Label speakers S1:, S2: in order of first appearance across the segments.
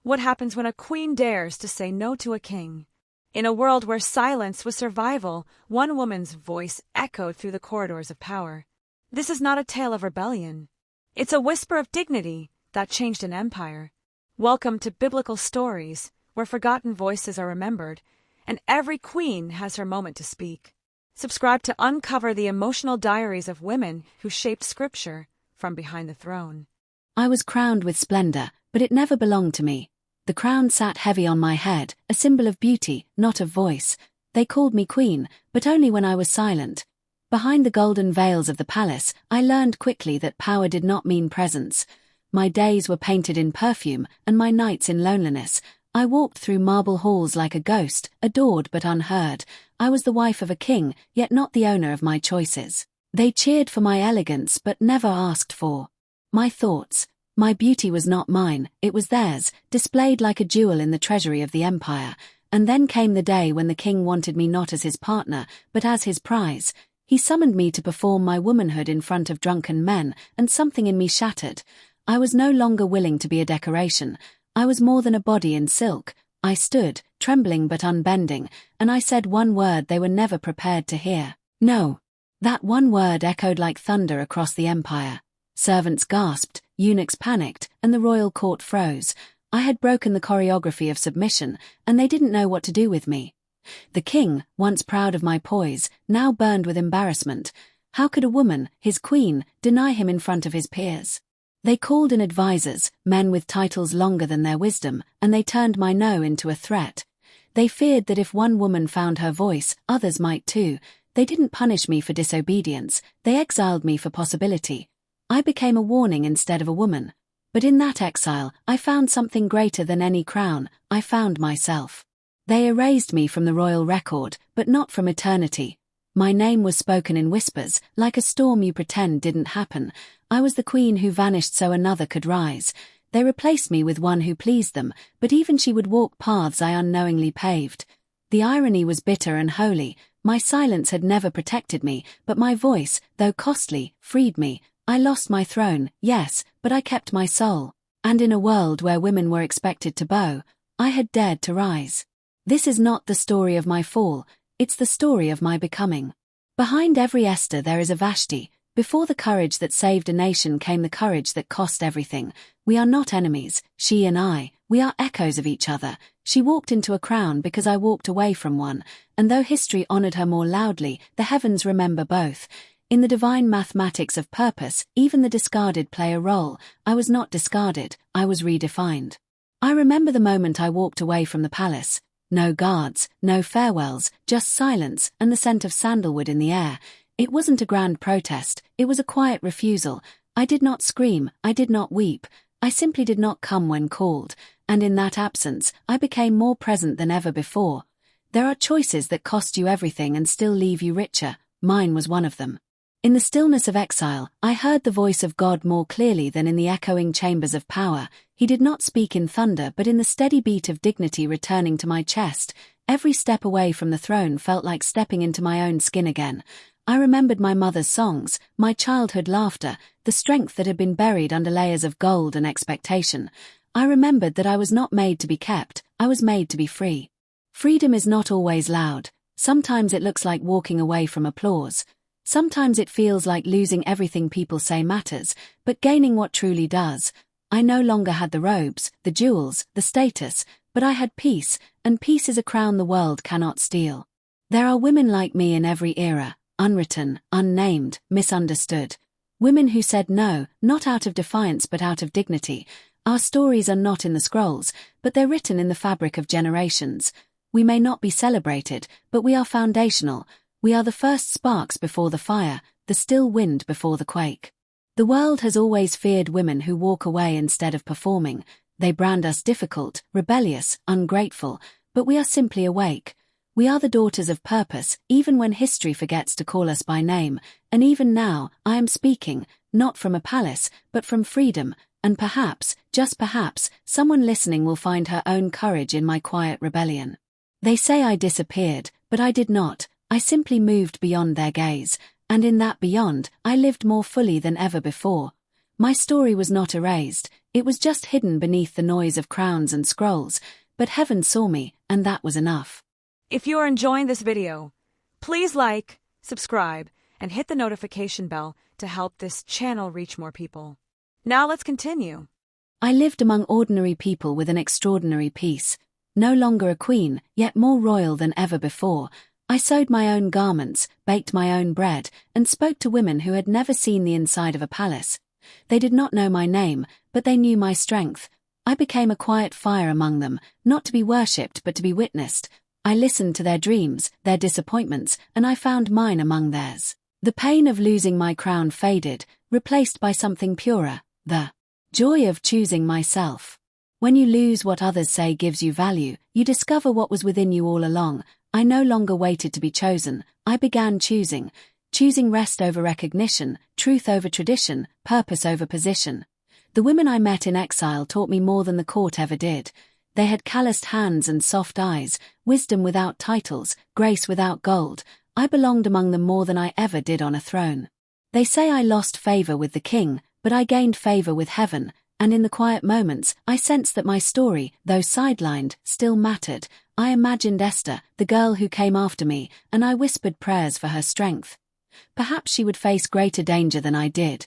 S1: What happens when a queen dares to say no to a king? In a world where silence was survival, one woman's voice echoed through the corridors of power. This is not a tale of rebellion. It's a whisper of dignity that changed an empire. Welcome to biblical stories, where forgotten voices are remembered, and every queen has her moment to speak. Subscribe to uncover the emotional diaries of women who shaped Scripture from behind the throne.
S2: I was crowned with splendor, but it never belonged to me. The crown sat heavy on my head, a symbol of beauty, not of voice. They called me queen, but only when I was silent. Behind the golden veils of the palace, I learned quickly that power did not mean presence. My days were painted in perfume, and my nights in loneliness. I walked through marble halls like a ghost, adored but unheard. I was the wife of a king, yet not the owner of my choices. They cheered for my elegance but never asked for my thoughts. My beauty was not mine, it was theirs, displayed like a jewel in the treasury of the empire. And then came the day when the king wanted me not as his partner, but as his prize. He summoned me to perform my womanhood in front of drunken men, and something in me shattered. I was no longer willing to be a decoration. I was more than a body in silk. I stood, trembling but unbending, and I said one word they were never prepared to hear. No. That one word echoed like thunder across the empire. Servants gasped, eunuchs panicked, and the royal court froze. I had broken the choreography of submission, and they didn't know what to do with me. The king, once proud of my poise, now burned with embarrassment. How could a woman, his queen, deny him in front of his peers? They called in advisers, men with titles longer than their wisdom, and they turned my no into a threat. They feared that if one woman found her voice, others might too. They didn't punish me for disobedience, they exiled me for possibility. I became a warning instead of a woman. But in that exile, I found something greater than any crown. I found myself. They erased me from the royal record, but not from eternity. My name was spoken in whispers, like a storm you pretend didn't happen. I was the queen who vanished so another could rise. They replaced me with one who pleased them, but even she would walk paths I unknowingly paved. The irony was bitter and holy. My silence had never protected me, but my voice, though costly, freed me. I lost my throne, yes, but I kept my soul. And in a world where women were expected to bow, I had dared to rise. This is not the story of my fall, it's the story of my becoming. Behind every Esther there is a Vashti. Before the courage that saved a nation came the courage that cost everything. We are not enemies, she and I, we are echoes of each other. She walked into a crown because I walked away from one, and though history honored her more loudly, the heavens remember both. In the divine mathematics of purpose, even the discarded play a role. I was not discarded, I was redefined. I remember the moment I walked away from the palace. No guards, no farewells, just silence and the scent of sandalwood in the air. It wasn't a grand protest, it was a quiet refusal. I did not scream, I did not weep. I simply did not come when called, and in that absence, I became more present than ever before. There are choices that cost you everything and still leave you richer. Mine was one of them. In the stillness of exile, I heard the voice of God more clearly than in the echoing chambers of power. He did not speak in thunder but in the steady beat of dignity returning to my chest. Every step away from the throne felt like stepping into my own skin again. I remembered my mother's songs, my childhood laughter, the strength that had been buried under layers of gold and expectation. I remembered that I was not made to be kept, I was made to be free. Freedom is not always loud. Sometimes it looks like walking away from applause. Sometimes it feels like losing everything people say matters, but gaining what truly does. I no longer had the robes, the jewels, the status, but I had peace, and peace is a crown the world cannot steal. There are women like me in every era, unwritten, unnamed, misunderstood. Women who said no, not out of defiance but out of dignity. Our stories are not in the scrolls, but they're written in the fabric of generations. We may not be celebrated, but we are foundational. We are the first sparks before the fire, the still wind before the quake. The world has always feared women who walk away instead of performing. They brand us difficult, rebellious, ungrateful, but we are simply awake. We are the daughters of purpose, even when history forgets to call us by name, and even now, I am speaking, not from a palace, but from freedom, and perhaps, just perhaps, someone listening will find her own courage in my quiet rebellion. They say I disappeared, but I did not. I simply moved beyond their gaze, and in that beyond, I lived more fully than ever before. My story was not erased, It was just hidden beneath the noise of crowns and scrolls, but heaven saw me, and that was enough.
S1: If you are enjoying this video, please like, subscribe, and hit the notification bell to help this channel reach more people. Now let's continue.
S2: I lived among ordinary people with an extraordinary peace. No longer a queen, yet more royal than ever before. I sewed my own garments, baked my own bread, and spoke to women who had never seen the inside of a palace. They did not know my name, but they knew my strength. I became a quiet fire among them, not to be worshipped but to be witnessed. I listened to their dreams, their disappointments, and I found mine among theirs. The pain of losing my crown faded, replaced by something purer, the joy of choosing myself. When you lose what others say gives you value, you discover what was within you all along. I no longer waited to be chosen. I began choosing rest over recognition, truth over tradition, purpose over position. The women I met in exile taught me more than the court ever did. They had calloused hands and soft eyes, wisdom without titles, grace without gold. I belonged among them more than I ever did on a throne. They say I lost favor with the king, but I gained favor with heaven, and in the quiet moments, I sensed that my story, though sidelined, still mattered. I imagined Esther, the girl who came after me, and I whispered prayers for her strength. Perhaps she would face greater danger than I did.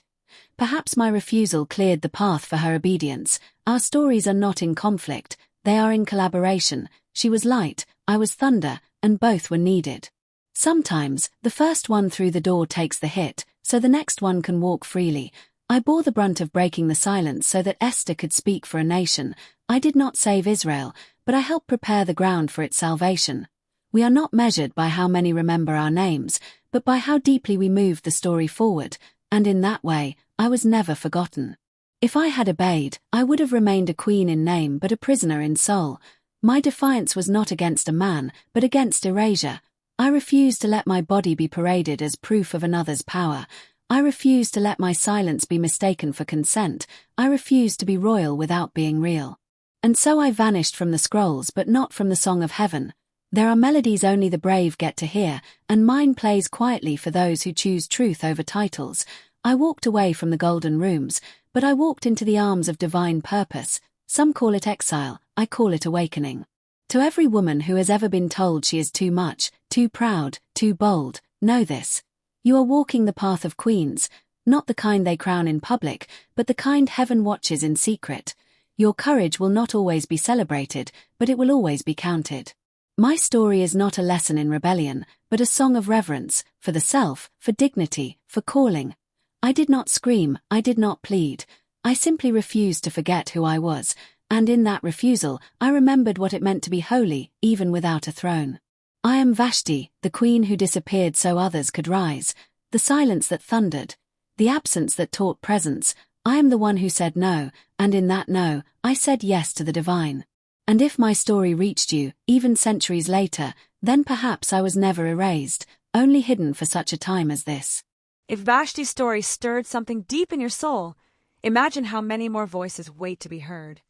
S2: Perhaps my refusal cleared the path for her obedience. Our stories are not in conflict, they are in collaboration. She was light, I was thunder, and both were needed. Sometimes, the first one through the door takes the hit, so the next one can walk freely. I bore the brunt of breaking the silence so that Esther could speak for a nation. I did not save Israel, but I helped prepare the ground for its salvation. We are not measured by how many remember our names, but by how deeply we moved the story forward, and in that way, I was never forgotten. If I had obeyed, I would have remained a queen in name but a prisoner in soul. My defiance was not against a man, but against erasure. I refused to let my body be paraded as proof of another's power. I refused to let my silence be mistaken for consent. I refused to be royal without being real. And so I vanished from the scrolls but not from the song of heaven. There are melodies only the brave get to hear, and mine plays quietly for those who choose truth over titles. I walked away from the golden rooms, but I walked into the arms of divine purpose. Some call it exile, I call it awakening. To every woman who has ever been told she is too much, too proud, too bold, know this. You are walking the path of queens, not the kind they crown in public, but the kind heaven watches in secret. Your courage will not always be celebrated, but it will always be counted. My story is not a lesson in rebellion, but a song of reverence, for the self, for dignity, for calling. I did not scream, I did not plead. I simply refused to forget who I was, and in that refusal, I remembered what it meant to be holy, even without a throne. I am Vashti, the queen who disappeared so others could rise, the silence that thundered, the absence that taught presence. I am the one who said no, and in that no, I said yes to the divine. And if my story reached you, even centuries later, then perhaps I was never erased, only hidden for such a time as this.
S1: If Vashti's story stirred something deep in your soul, imagine how many more voices wait to be heard.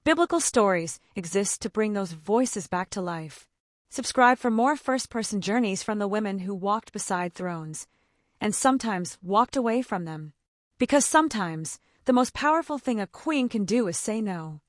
S1: Biblical stories exist to bring those voices back to life. Subscribe for more first-person journeys from the women who walked beside thrones, and sometimes walked away from them. Because sometimes, the most powerful thing a queen can do is say no.